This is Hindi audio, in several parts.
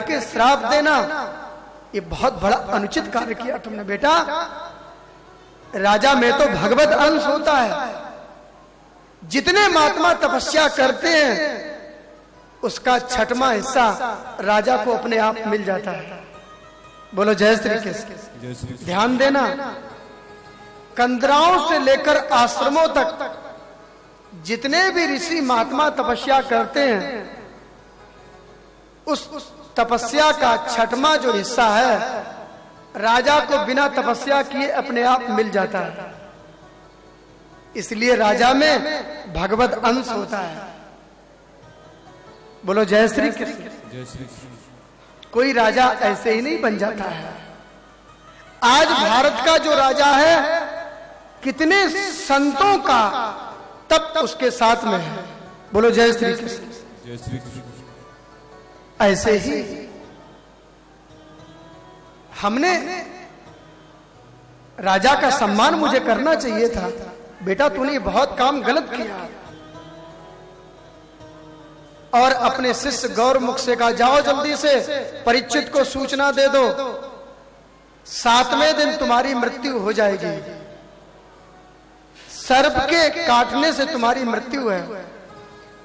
के श्राप देना ये बहुत बड़ा अनुचित कार्य किया तुमने बेटा। राजा में तो भगवत अंश होता है। जितने महात्मा तपस्या करते हैं उसका छठवां हिस्सा राजा को अपने आप मिल जाता है। बोलो जय श्री कृष्ण। ध्यान देना, कंदराओं से लेकर आश्रमों तक जितने भी ऋषि महात्मा तपस्या करते हैं उस तपस्या का छठवां जो हिस्सा है राजा को बिना तपस्या किए अपने आप मिल जाता है। इसलिए राजा में भगवत अंश होता है। बोलो जय श्री कृष्ण। कोई राजा ऐसे ही नहीं बन जाता है। आज भारत का जो राजा है कितने संतों का तप उसके साथ में है। बोलो जय श्री कृष्ण। ऐसे ही हमने राजा का सम्मान मुझे करना चाहिए था। बेटा तूने बहुत काम गलत किया। और अपने शिष्य गौरमुख से कहा जाओ जल्दी से परीक्षित को सूचना दे दो, 7वें दिन तुम्हारी मृत्यु हो जाएगी। सर्प के काटने से तुम्हारी मृत्यु है।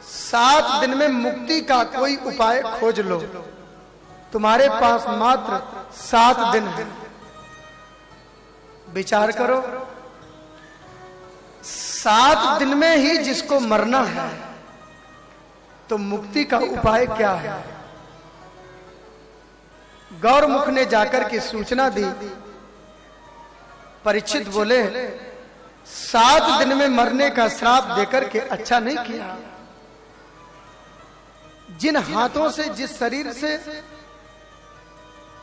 7 दिन में मुक्ति का कोई उपाय खोज लो। तुम्हारे पास मात्र 7 दिन है। विचार करो, 7 दिन में ही जिसको मरना है तो मुक्ति का उपाय क्या है? गौरमुख ने जाकर के सूचना दी। परीक्षित बोले 7 दिन में मरने का श्राप देकर के अच्छा नहीं किया। जिन हाथों से, जिस शरीर से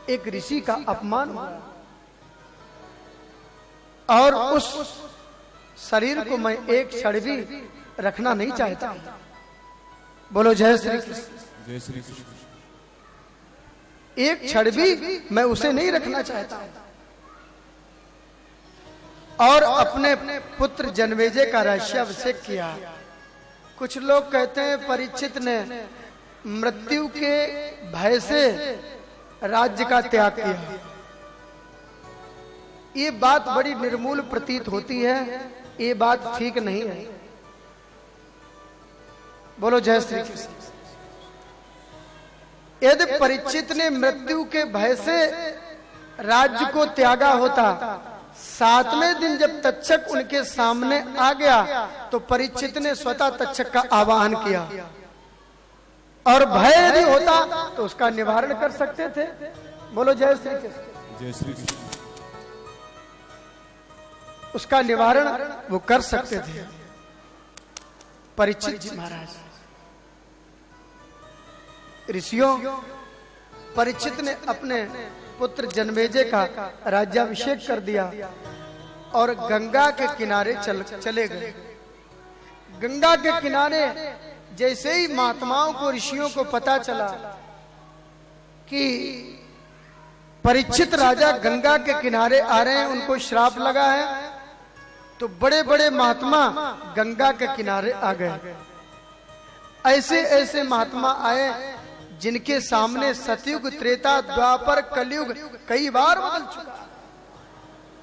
एक ऋषि का अपमान हुआ और उस शरीर को मैं एक क्षण भी रखना नहीं चाहता। बोलो जय श्री कृष्ण। जय श्री कृष्ण। एक क्षण भी मैं उसे नहीं रखना चाहता। और अपने पुत्र जन्मेजय का राज्याभिषेक किया। कुछ लोग कहते हैं परीक्षित ने मृत्यु के भय से राज्य का त्याग किया। ये बात बड़ी निर्मूल प्रतीत होती है। ये बात ठीक नहीं है। बोलो जय श्री कृष्ण। यदि परीक्षित ने मृत्यु के भय से राज्य को त्यागा होता, 7वें दिन जब तक्षक उनके सामने आ गया तो परीक्षित ने स्वतः तक्षक का आवाहन किया और भय यदि होता तो उसका निवारण कर सकते थे। बोलो जय श्री कृष्ण। जय श्री कृष्ण। उसका निवारण वो कर सकते थे। परीक्षित जी महाराज, ऋषियों, परीक्षित ने अपने पुत्र जन्मेजय का राज्याभिषेक कर दिया और गंगा के किनारे चले गए। गंगा के किनारे जैसे ही महात्माओं को, ऋषियों को पता चला कि परीक्षित राजा गंगा के किनारे आ रहे हैं, उनको श्राप लगा है, तो बड़े बड़े महात्मा गंगा के किनारे आ गए। ऐसे ऐसे महात्मा आए जिनके सामने सतयुग, त्रेता, द्वापर, कलयुग कई बार बदल चुका।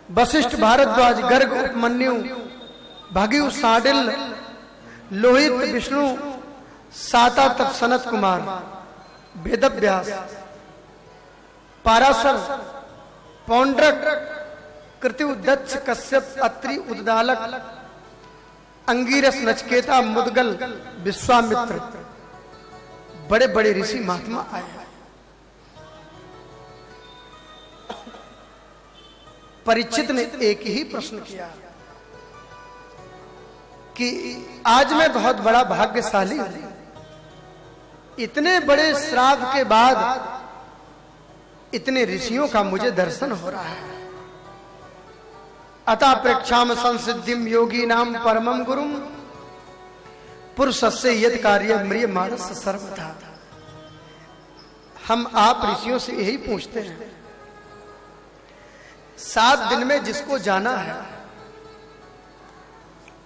वशिष्ठ, भारद्वाज, गर्ग, उपमन्यु, भगयु, साडिल, लोहित, विष्णु, सातातप, सनत कुमार, वेदव्यास, पाराशर, पौंड्रक, कृत्यु, दक्ष, कश्यप, अत्रि, उद्दालक, अंगिरस, नचकेता, मुदगल, विश्वामित्र, बड़े बड़े ऋषि महात्मा आए। परीक्षित ने एक ही प्रश्न किया कि आज मैं बहुत बड़ा भाग्यशाली हूं, इतने बड़े श्राप के बाद इतने ऋषियों का मुझे दर्शन हो रहा है। अतः प्रेक्षाम संसिद्धिम योगी नाम परमम गुरुम पुरुषस्य यद कार्य म्रिय मानस सर्वथा। हम आप ऋषियों से यही पूछते हैं, 7 दिन में जिसको जाना है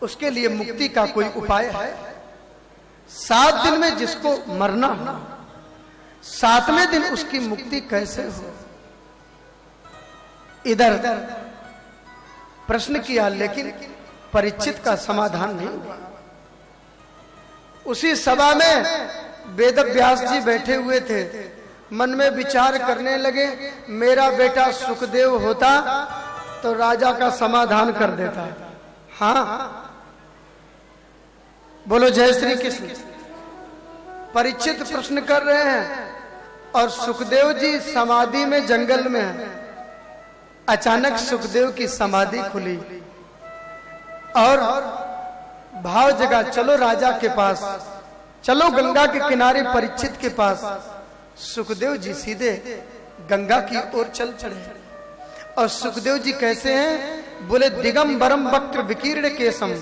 उसके लिए मुक्ति का कोई उपाय है? 7 दिन में जिसको मरना हो 7वें दिन उसकी मुक्ति कैसे हो। इधर प्रश्न किया, लेकिन परीक्षित का समाधान नहीं हुआ। उसी सभा में वेद व्यास जी बैठे हुए थे, मन में विचार करने लगे, मेरा बेटा सुखदेव होता तो राजा का समाधान कर देता। हाँ, बोलो जय श्री कृष्ण। परीक्षित प्रश्न कर रहे हैं और सुखदेव जी समाधि में जंगल में हैं। अचानक सुखदेव की समाधि खुली और भाव जगा, चलो राजा के पास, चलो गंगा के किनारे परीक्षित के पास। सुखदेव जी सीधे गंगा की ओर चल चढ़े। और सुखदेव जी कैसे हैं? बोले, दिगंबरम वक्त्र विकीर्ण केशम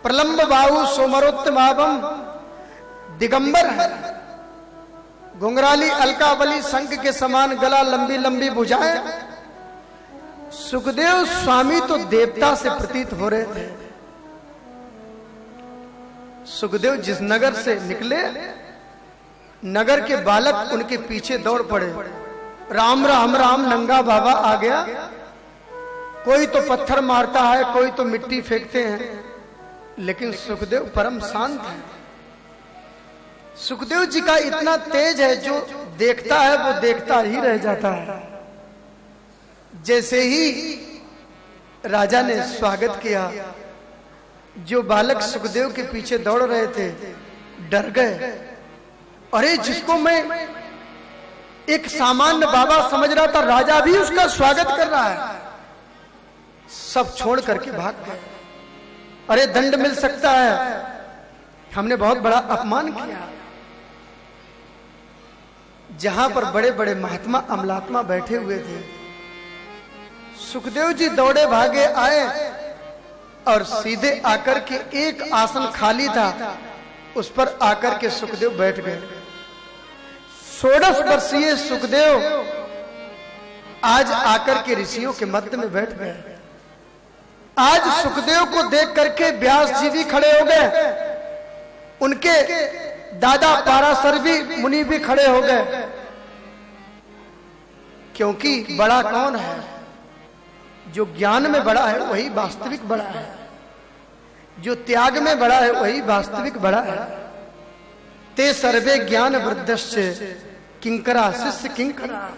प्रलंब बाहु सोमरोत्तमाभम। दिगंबर है, घुंघराली अलकावली शंख के समान गला, लंबी लंबी भुजाएं। सुखदेव स्वामी तो देवता से प्रतीत हो रहे थे। सुखदेव जिस नगर से निकले, नगर के बालक उनके पीछे दौड़ पड़े। राम राम राम, नंगा बाबा आ गया। कोई तो पत्थर मारता है, कोई तो मिट्टी फेंकते हैं, लेकिन सुखदेव परम शांत है। सुखदेव जी का इतना तेज है, जो देखता है वो देखता ही रह जाता है। जैसे ही राजा ने स्वागत किया, जो बालक सुखदेव के पीछे दौड़ रहे थे डर गए। अरे, जिसको मैं एक सामान्य बाबा समझ रहा था, राजा भी उसका स्वागत कर रहा है। सब छोड़ करके भाग गए। अरे, दंड मिल सकता है, हमने बहुत बड़ा अपमान किया। जहां पर बड़े बड़े महात्मा अमलात्मा बैठे हुए थे, सुखदेव जी दौड़े भागे आए और सीधे आकर के एक आसन खाली था, उस पर आकर के सुखदेव बैठ गए। 16 वर्षीय सुखदेव आज आकर के ऋषियों के मध्य में बैठ गए। आज सुखदेव को देख करके व्यास जी भी खड़े हो गए, उनके दादा पाराशर भी मुनि भी खड़े हो गए। क्योंकि बड़ा कौन है? जो ज्ञान में बड़ा है वही वास्तविक बड़ा है, जो त्याग में बड़ा है वही वास्तविक बड़ा है। ते सर्वे ज्ञान वृद्धश्च किंकरा शिष्य किंकरा।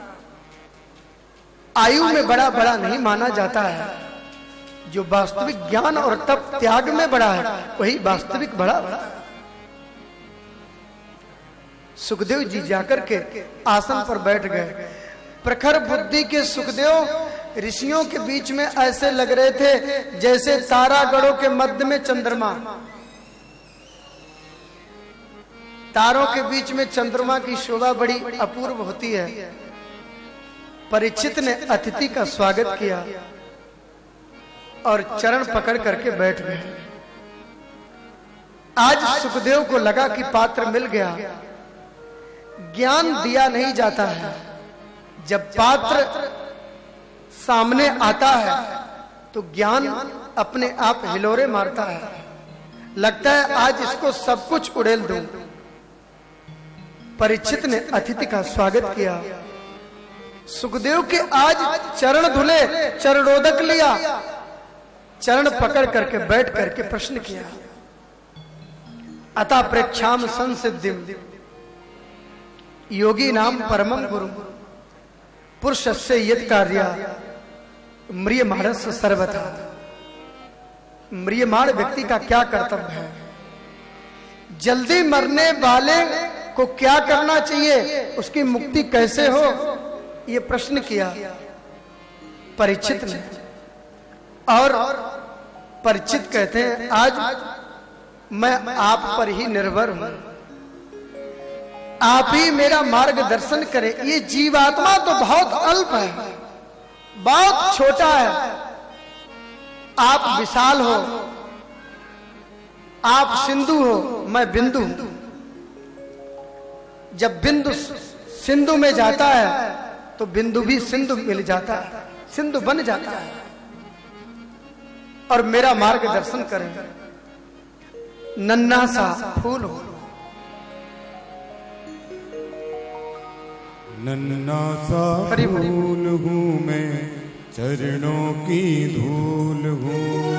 आयु में बड़ा बड़ा नहीं माना जाता है, जो वास्तविक ज्ञान और तप त्याग में बड़ा है वही वास्तविक बड़ा है। सुखदेव जी जाकर के आसन पर बैठ गए। प्रखर बुद्धि के सुखदेव ऋषियों के बीच में ऐसे लग रहे थे जैसे तारागढ़ों के मध्य में चंद्रमा। तारों के बीच में चंद्रमा की शोभा बड़ी अपूर्व होती है। परीक्षित ने अतिथि का स्वागत किया और चरण पकड़ करके बैठ गए। आज सुखदेव को लगा कि पात्र मिल गया। ज्ञान दिया नहीं जाता है, जब पात्र सामने आता है तो ज्ञान अपने आप हिलोरे मारता है। लगता है आज इसको सब कुछ उड़ेल दूं। परीक्षित ने अतिथि का स्वागत किया। सुखदेव के आज चरण धुले, चरणोदक लिया, चरण पकड़ करके बैठ करके प्रश्न किया। अतः प्रेक्षाम संसिद्धिम योगी नाम परमम गुरु पुरुषस्य यत् कार्या म्रियमाणस्य सर्वथा। म्रियमाण व्यक्ति का क्या कर्तव्य है? जल्दी मरने वाले को क्या करना चाहिए? उसकी मुक्ति कैसे हो? ये प्रश्न किया परीक्षित ने। और परीक्षित कहते हैं आज मैं आप पर ही निर्भर हूं, आप ही मेरा मार्गदर्शन करें। ये जीवात्मा तो बहुत अल्प है, बहुत छोटा है। आप विशाल हो, आप सिंधु हो, मैं बिंदु हूं। जब बिंदु सिंधु में जाता है तो बिंदु भी सिंधु मिल जाता है, सिंधु बन जाता है। और मेरा मार्गदर्शन करें। नन्हा सा फूल हो, नन्हा सा फूल हूँ मैं, चरणों की धूल हूँ।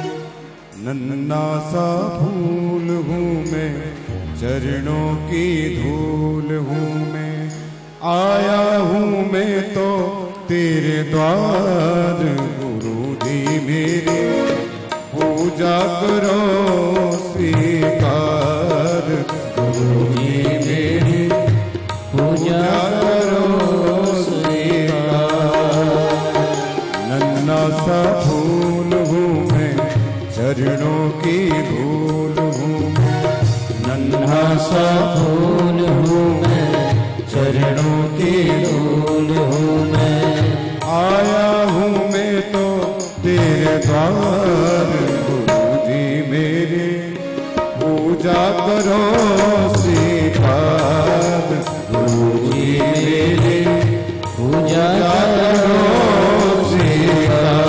नन्हा सा फूल हूँ मैं, चरणों की धूल हूँ मैं। आया हूँ मैं तो तेरे द्वार, गुरु जी मेरी पूजा करो स्वीकार। गुरु जी मेरी पूजा करो स्वीकार। नन्हा सा फूल हूँ मैं, चरणों की धूल हूँ मैं। नन्हा सा फूल हूँ मैं, चरणों की धूल हूँ मैं। आया हूँ मैं तो तेरे द्वार, गुरु जी मेरे पूजा करो स्वीकार। गुरु जी मेरे पूजा करो स्वीकार।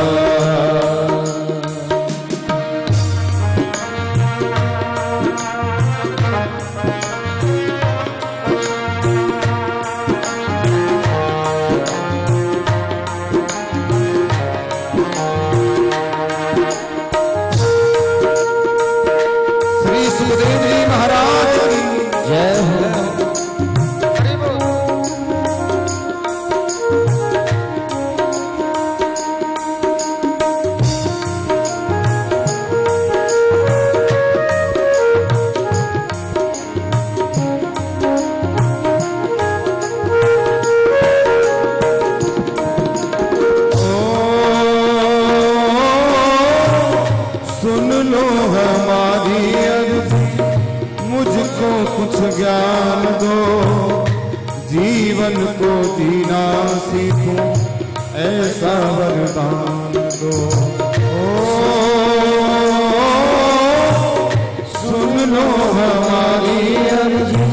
ज्ञान दो, जीवन को जीना सीखूं, ऐसा वरदान दो। सुन लो हमारी अर्जी,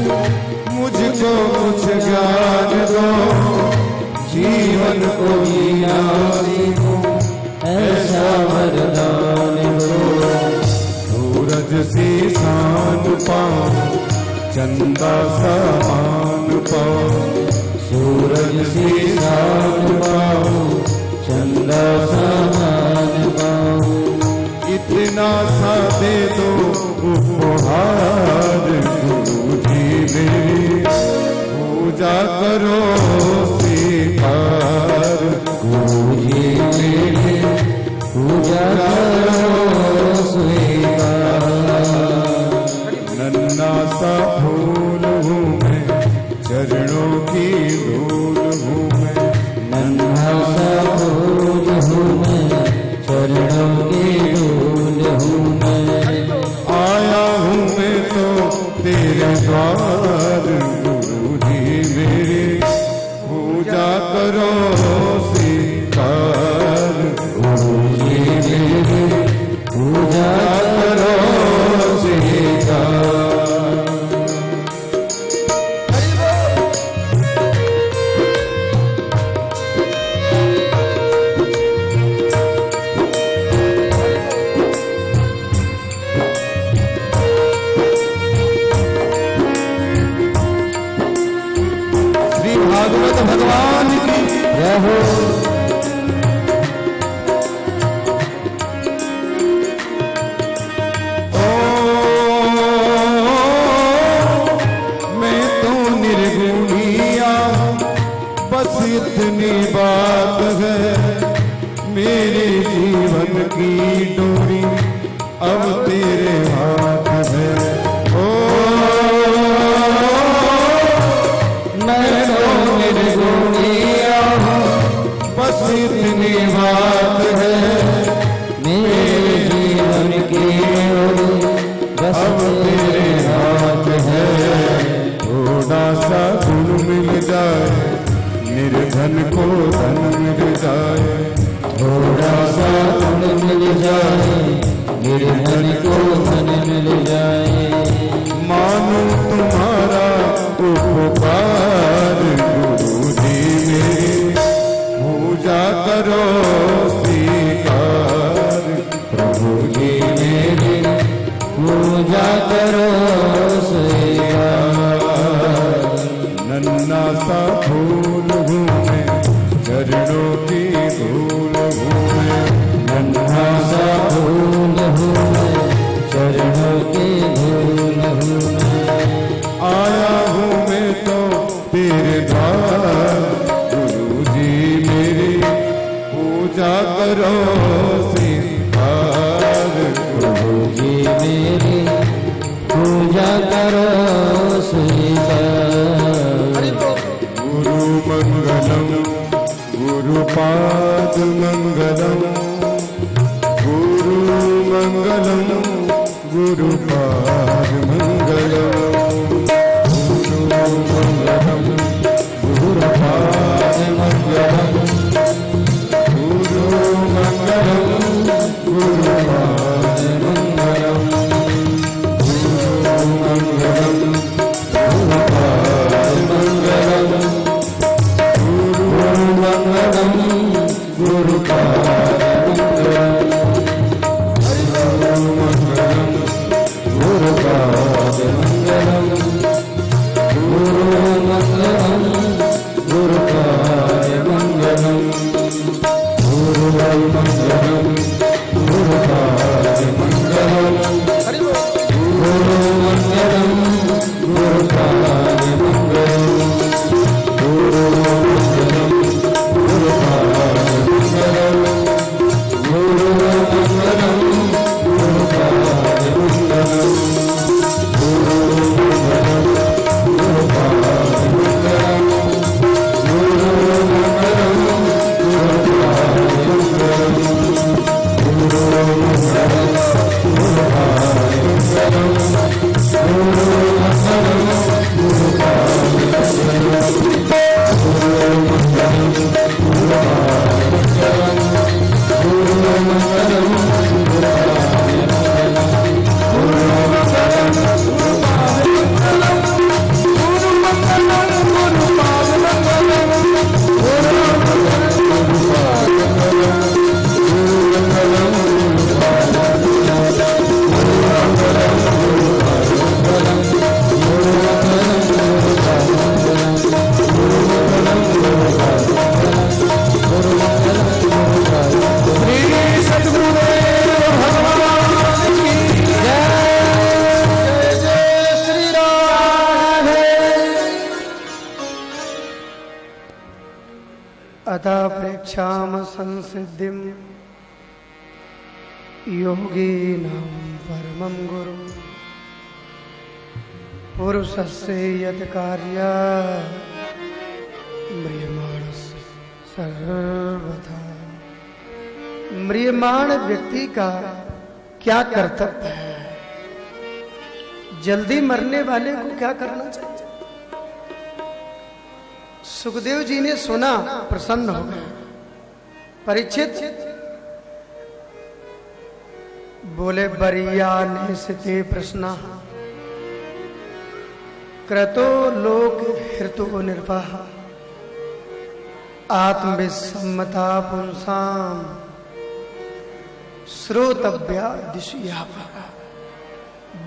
मुझको कुछ ज्ञान दो, जीवन को जीना सीखूं, ऐसा वरदान दो। सूरज से शान पाऊं, चंदा समान पाओ। सूरज से शान पाओ, चंदा समान पाओ। इतना सा दे दो उपहार, गुरु जी मेरी पूजा करो स्वीकार। गुरु जी मेरी पूजा करो स्वीकार। नन्हा सा फूल हूँ मैं, चरणों की धूल हूँ मैं। नन्हा सा फूल हूँ मैं, चरणों की धूल हूँ मैं। आया हूँ मैं तो तेरे द्वार, गुरु जी मेरे पूजा करो स्वीकार। गुरु जी मेरे पूजा करो स्वीकार। भागवत भगवान की जय हो। मैं तो निर्गुणिया, बस इतनी बात है, मेरे जीवन की डोरी अब तेरे हाथ है। बस इतनी बात है, मेरे जीवन की ओर बस अब तेरे हाथ है। थोड़ा सा गुण मिल जाए, निर्धन को धन मिल जाए। थोड़ा सा गुण मिल जाए, निर्धन को धन मिल जाए। मानो तुम्हारा उपकार, गुरु जी मेरे पूजा करो स्वीकार। प्रभु जी मेरे पूजा करो स्वीकार। नन्हा सा फूल चरणों की धूल हूँ मैं, नन्हा सा फूल हूँ मैं, चरणों की धूल हूँ मैं। आया हूँ मैं तो तेरे द्वार, गुरु जी मेरी पूजा करो सिंगार, गुरु जी मेरी पूजा करो स्वीकार। गुरु मंगलम गुरुपाद मंगलम, गुरु मंगलम गुरुपाद मंगलम, गुरु मंगलम गुरुपाद मंगलम, गुरु मंगलम गुरुपाद मंगलम, गुरु मंगलम गुरुपाद मंगलम, गुरु मंगलम गुरुपाद मंगलम, गुरुपाद मंगलम, गुरु मंगलम गुरुपाद मंगलम, गुरु मंगलम गुरुपाद मंगलम, गुरु मंगलम गुरुपाद मंगलम, गुरु मंगलम गुरुपाद मंगलम, गुरु मंगलम गुरुपाद मंगलम, गुरु मंगलम गुरुपाद मंगलम, गुरु मंगलम गुरुपाद मंगलम, गुरु मंगलम गुरुपाद मंगलम, गुरु मंगलम गुरुपाद मंगलम, गुरु मंगलम गुरुपाद मंगलम, गुरु मंगलम गुरुपाद मंगलम, गुरु मंगलम गुरुपाद मंगलम, गुरु मंगलम गुरुपाद मंगलम, गुरु मंगलम गुरुपाद मंगलम, गुरु मंगलम गुरुपाद मंगलम, गुरु मंगलम गुरुपाद मंगलम, गुरु मंगलम गुरुपाद मंगलम, गुरु मंगलम गुरुपाद मंगलम, गुरु मंगलम गुरुपाद मंगलम। श्री सद्गुरुदेव भगवान की जय। जय जय श्री राधे। अतः प्रेक्षाम संसिद्धिम योगिनां परमं गुरु, पुरुषस्य यत् कार्य म्रियमाणस्य सर्वथा। म्रियमाण व्यक्ति का क्या कर्तव्य है? जल्दी मरने वाले को क्या करना चाहिए? सुखदेव जी ने सुना, प्रसन्न हो गए। परीक्षित बोले, बरिया निस्ते प्रश्न क्रतो लोक हृतो निर्वाह, आत्मविसम्मता पुंसाम श्रोतव्या दिशया।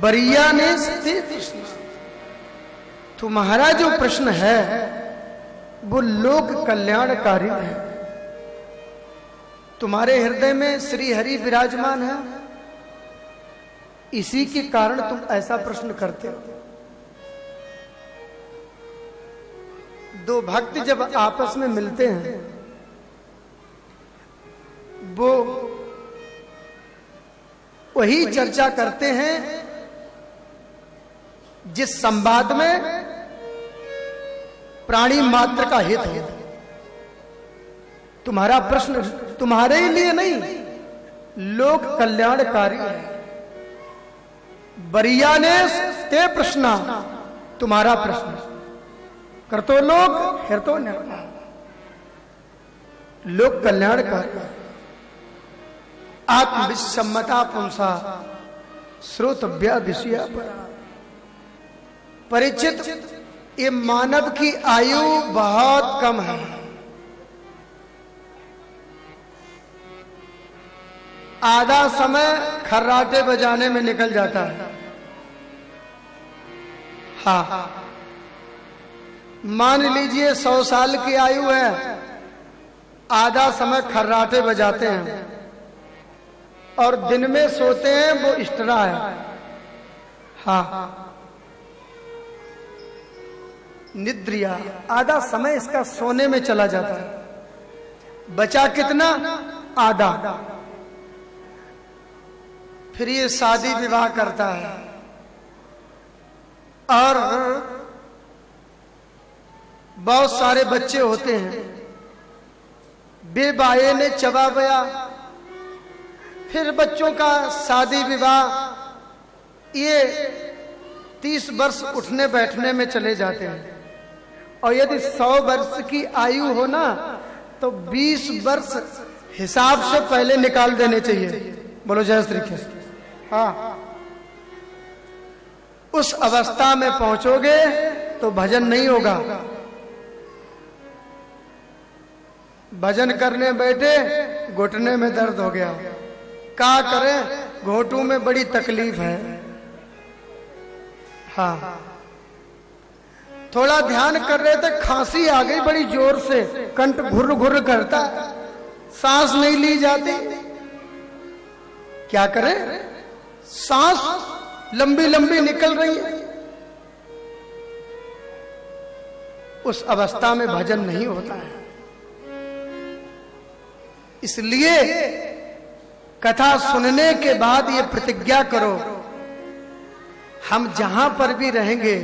बरिया ने स्ते प्रश्न, तुम्हारा जो प्रश्न है वो लोक कल्याणकारी है। तुम्हारे हृदय में श्री हरि विराजमान है, इसी के कारण तुम ऐसा प्रश्न करते हो। दो भक्त जब आपस में मिलते हैं, वो वही चर्चा करते हैं जिस संवाद में प्राणी मात्र का हित हो। तुम्हारा प्रश्न तुम्हारे लिए नहीं, लोक कल्याणकारी है। बरिया ने ते प्रश्न, तुम्हारा प्रश्न करतो लोक हृतो निर्वाह, लोक कल्याणकारी। आत्मविसम्मता पुंसा श्रोतव्या दिशया परा। परीक्षित, ये मानव की आयु बहुत कम है। आधा समय खर्राटे बजाने में निकल जाता है। हाँ, मान लीजिए 100 साल की आयु है आधा समय खर्राटे बजाते हैं और दिन में सोते हैं, वो इष्टरा है। हाँ, निद्रिया, आधा समय इसका सोने में चला जाता है। बचा कितना? आधा। फिर ये शादी विवाह करता है और बहुत सारे बच्चे होते हैं, बेबाए ने चबा बया। फिर बच्चों का शादी विवाह, ये 30 वर्ष उठने बैठने में चले जाते हैं। और यदि 100 वर्ष की आयु हो ना, तो 20 वर्ष हिसाब से पहले निकाल देने चाहिए। बोलो जय श्री कृष्ण। हाँ, उस अवस्था में पहुंचोगे तो भजन नहीं होगा। भजन करने बैठे, घुटने में दर्द हो गया, क्या करें, घोटू में बड़ी तकलीफ है। हाँ, थोड़ा ध्यान कर रहे थे, खांसी आ गई बड़ी जोर से, कंठ घुर घुर करता, सांस नहीं ली जाती। क्या करें, सांस लंबी लंबी निकल रही है। उस अवस्था में भजन नहीं होता है। इसलिए कथा सुनने के बाद ये प्रतिज्ञा करो, हम जहां पर भी रहेंगे,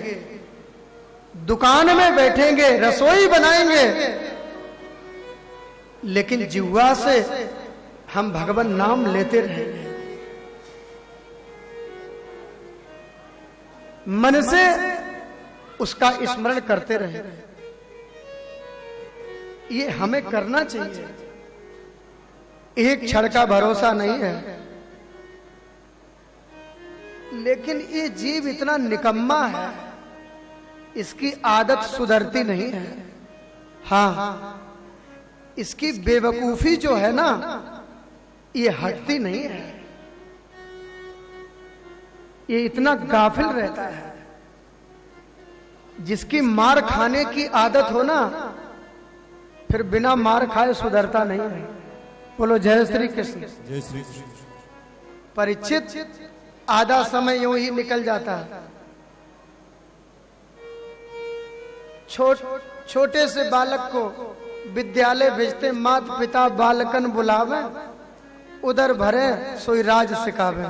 दुकान में बैठेंगे, रसोई बनाएंगे, लेकिन जिह्वा से हम भगवान नाम लेते रहेंगे। मन से उसका स्मरण करते रहे। ये हमें करना चाहिए। एक क्षण का भरोसा नहीं है, लेकिन ये जीव इतना निकम्मा है, इसकी आदत सुधरती नहीं है। हाँ, इसकी बेवकूफी जो है ना, ये हटती नहीं है। ये इतना गाफिल रहता है। जिसकी मार खाने की आदत हो ना, फिर बिना मार खाए सुधरता नहीं है। बोलो जय श्री कृष्ण। जय श्री कृष्ण। परीक्षित आधा समय यूं ही निकल जाता है। छोटे से बालक को विद्यालय भेजते, माता पिता बालकन बुलावे, उधर भरे सोई राज सिखावे।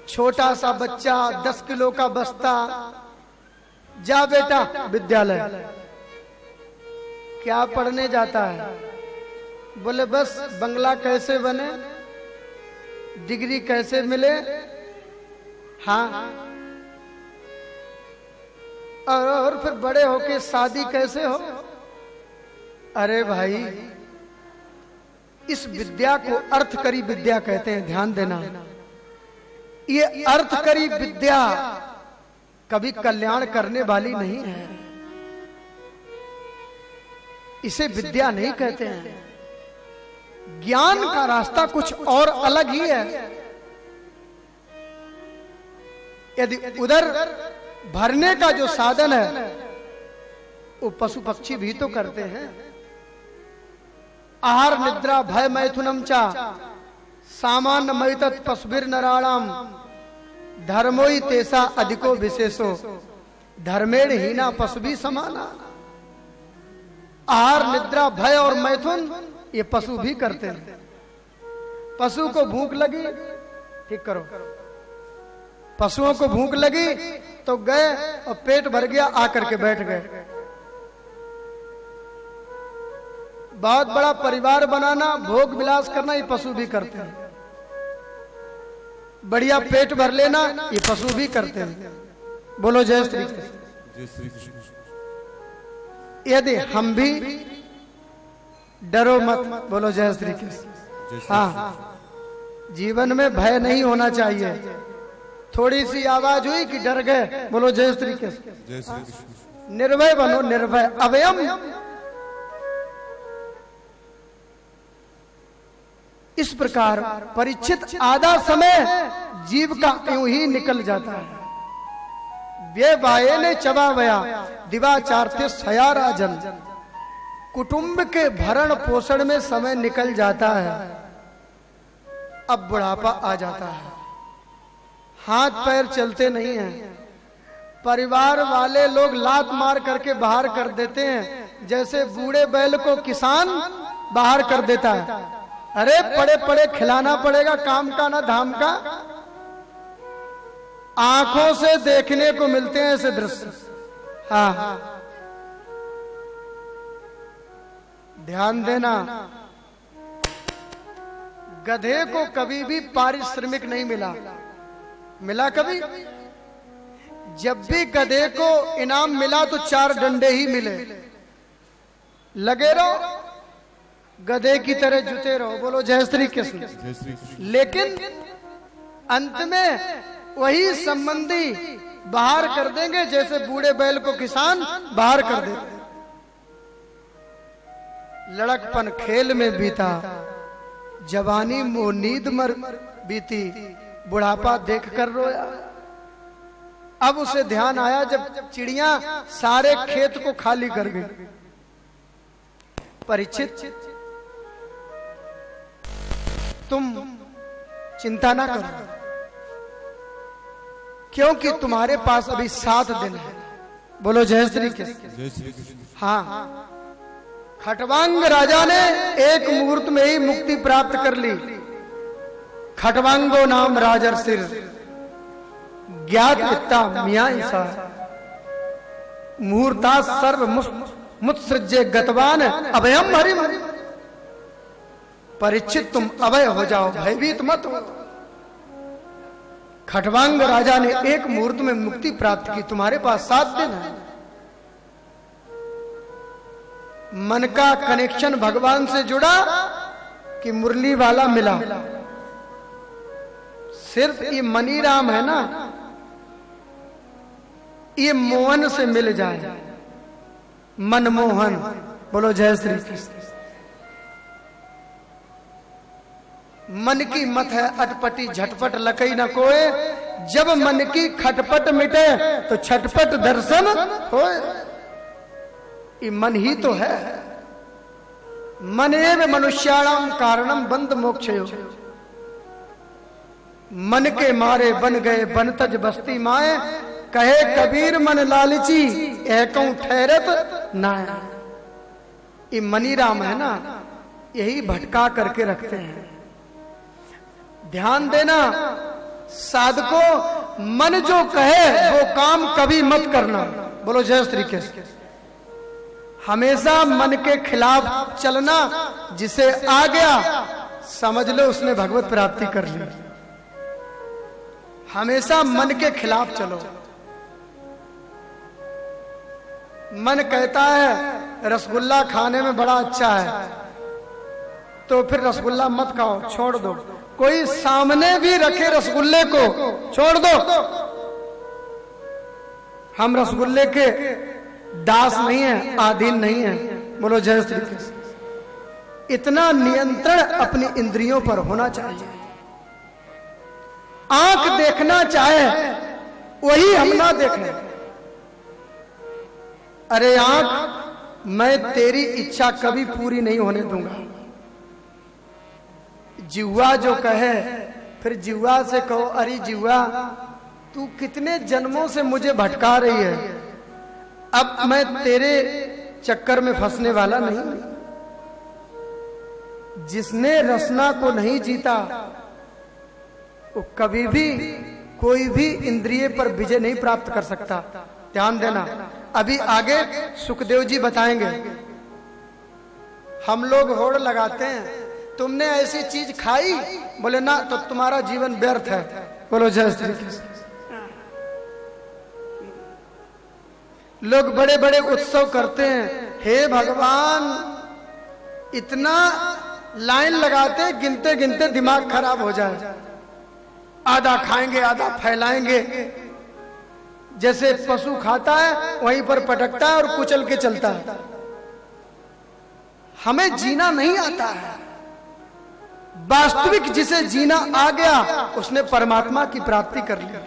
छोटा सा बच्चा 10 किलो का बस्ता, जा बेटा विद्यालय। क्या पढ़ने जाता है? बोले बस बंगला कैसे बने, डिग्री कैसे मिले। हाँ, और फिर बड़े होके शादी कैसे हो। अरे भाई, इस विद्या को अर्थकरी विद्या कहते हैं, ध्यान देना। ये अर्थकरी विद्या कभी कल्याण करने वाली नहीं है। इसे विद्या नहीं कहते हैं। ज्ञान का रास्ता कुछ और अलग ही है। यदि उधर भरने का जो साधन है, वो पशु पक्षी भी तो करते हैं। आहार निद्रा भय मैथुनम चा सामान्य मैतत् पशुभिर नराणाम धर्मोई तेसा अधिको विशेषो धर्मेण हीना पशुभि समाना। आहार निद्रा भय और मैथुन ये पशु भी करते हैं। पशु को भूख लगी, ठीक करो, पशुओं को भूख लगी तो गए और पेट भर गया, आकर के बैठ गए। बहुत बड़ा परिवार बनाना, भोग विलास करना, ये पशु भी करते हैं। बढ़िया पेट भर लेना, ये पशु भी करते हैं। बोलो जय श्री कृष्ण। जय श्री कृष्ण। यदि हम भी डरो मत, बोलो जय श्री कृष्ण। हाँ, जीवन में भय नहीं होना चाहिए। थोड़ी सी आवाज हुई कि डर गए, बोलो जय श्री कृष्ण। जय श्री कृष्ण। निर्भय बनो, निर्भय अभयम। इस प्रकार परीक्षित आधा समय जीव का यूं ही निकल जाता है। वे बाये ने चबा बया दिवाचार थे सया राजन। कुटुंब के भरण पोषण में समय निकल जाता है, अब बुढ़ापा आ जाता है, हाथ पैर चलते नहीं हैं, परिवार वाले लोग लात मार करके बाहर कर देते हैं, जैसे बूढ़े बैल को किसान बाहर कर देता है। अरे पड़े पड़े खिलाना पड़ेगा, काम का ना धाम का। आंखों से देखने को मिलते हैं ऐसे दृश्य। हाँ, ध्यान देना, गधे को कभी भी पारिश्रमिक नहीं मिला। मिला कभी? जब भी गधे को इनाम मिला तो 4 डंडे ही मिले। लगे रहो, गधे की तरह जुटे रहो, बोलो जय श्री कृष्ण। लेकिन अंत में वही संबंधी बाहर कर देंगे, जैसे बूढ़े बैल को किसान बाहर कर देते। लड़कपन खेल में बीता, जवानी मोह नींद मर बीती, बुढ़ापा देखकर रोया। अब उसे ध्यान आया जब चिड़ियां सारे खेत को खाली कर गई। परीक्षित, तुम चिंता ना करो, क्योंकि तुम्हारे पास अभी 7 दिन है। बोलो जय श्री कृष्ण। हाँ, खटवांग राजा ने एक मुहूर्त में ही मुक्ति प्राप्त कर ली। खटवांगो नाम राजर्षिर ज्ञात वित्ता मिया ईसा मुहूर्ता सर्व मुत्सृज्य गतवान अभयम हरिम। परीक्षित, तुम अभय हो जाओ, भयभीत मत हो। खटवांग राजा ने एक मुहूर्त में मुक्ति प्राप्त की, तुम्हारे पास 7 दिन है। मन का कनेक्शन भगवान से जुड़ा कि मुरली वाला मिला। सिर्फ ये मनीराम है ना, ये मोहन से मिल जाए, मनमोहन। बोलो जय श्री कृष्ण। मन की मत है अटपटी, झटपट लकई न कोए। जब मन की खटपट मिटे तो छटपट दर्शन होए। ये मन ही तो है। मन एव मनुष्याणाम कारणम बंध मोक्षयो। मन के मारे बन गए बनतज बस्ती माए। कहे कबीर मन लालची एकौ ठहरत नाय। ये मनीराम है ना, यही भटका करके रखते हैं। ध्यान देना, साधको मन जो कहे वो काम कभी मत करना। बोलो जय श्री कृष्ण। हमेशा मन के खिलाफ चलना, जिसे आ गया समझ लो उसने भगवत प्राप्ति कर ली। हमेशा मन के खिलाफ चलो। मन कहता है रसगुल्ला खाने में बड़ा अच्छा है, तो फिर रसगुल्ला मत खाओ, छोड़ दो। कोई सामने भी रखे रसगुल्ले को, छोड़ दो। हम रसगुल्ले के दास नहीं है, आधीन नहीं है। बोलो जय श्री कृष्ण। इतना नियंत्रण अपनी इंद्रियों पर होना चाहिए। आंख देखना चाहे वही हम ना देखें। अरे आंख, मैं तेरी इच्छा कभी पूरी नहीं होने दूंगा। जिह्वा जो कहे, फिर जिह्वा से कहो अरे जिह्वा तू कितने जन्मों से मुझे भटका रही है, अब मैं तेरे चक्कर में फंसने वाला नहीं। जिसने रसना को नहीं जीता वो कभी भी कोई भी इंद्रिय पर विजय नहीं प्राप्त कर सकता। ध्यान देना, अभी आगे सुखदेव जी बताएंगे। हम लोग होड़ लगाते हैं तुमने ऐसी चीज खाई, बोले ना तो तुम्हारा जीवन व्यर्थ है। बोलो जय श्री कृष्ण। लोग बड़े बड़े उत्सव करते हैं, हे भगवान, इतना लाइन लगाते गिनते गिनते दिमाग खराब हो जाए। आधा खाएंगे आधा फैलाएंगे। जैसे पशु खाता है वहीं पर पटकता है और कुचल के चलता है। हमें जीना नहीं आता है। वास्तविक जिसे जीना आ गया उसने परमात्मा की प्राप्ति कर ली।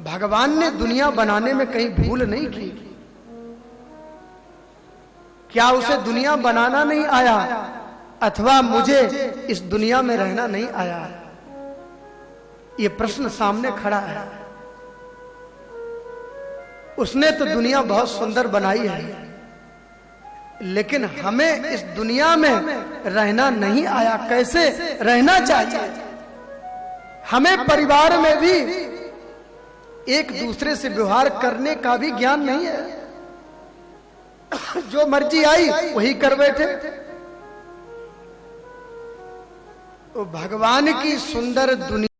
भगवान ने दुनिया बनाने में कहीं भूल नहीं की। क्या उसे दुनिया बनाना नहीं आया, अथवा मुझे इस दुनिया में रहना नहीं आया? ये प्रश्न सामने खड़ा है। उसने तो दुनिया बहुत सुंदर बनाई है, लेकिन हमें इस दुनिया में रहना नहीं आया। कैसे रहना चाहिए? हमें परिवार में भी एक दूसरे से व्यवहार करने का भी ज्ञान नहीं है। जो मर्जी आई वही कर बैठे। तो भगवान की सुंदर दुनिया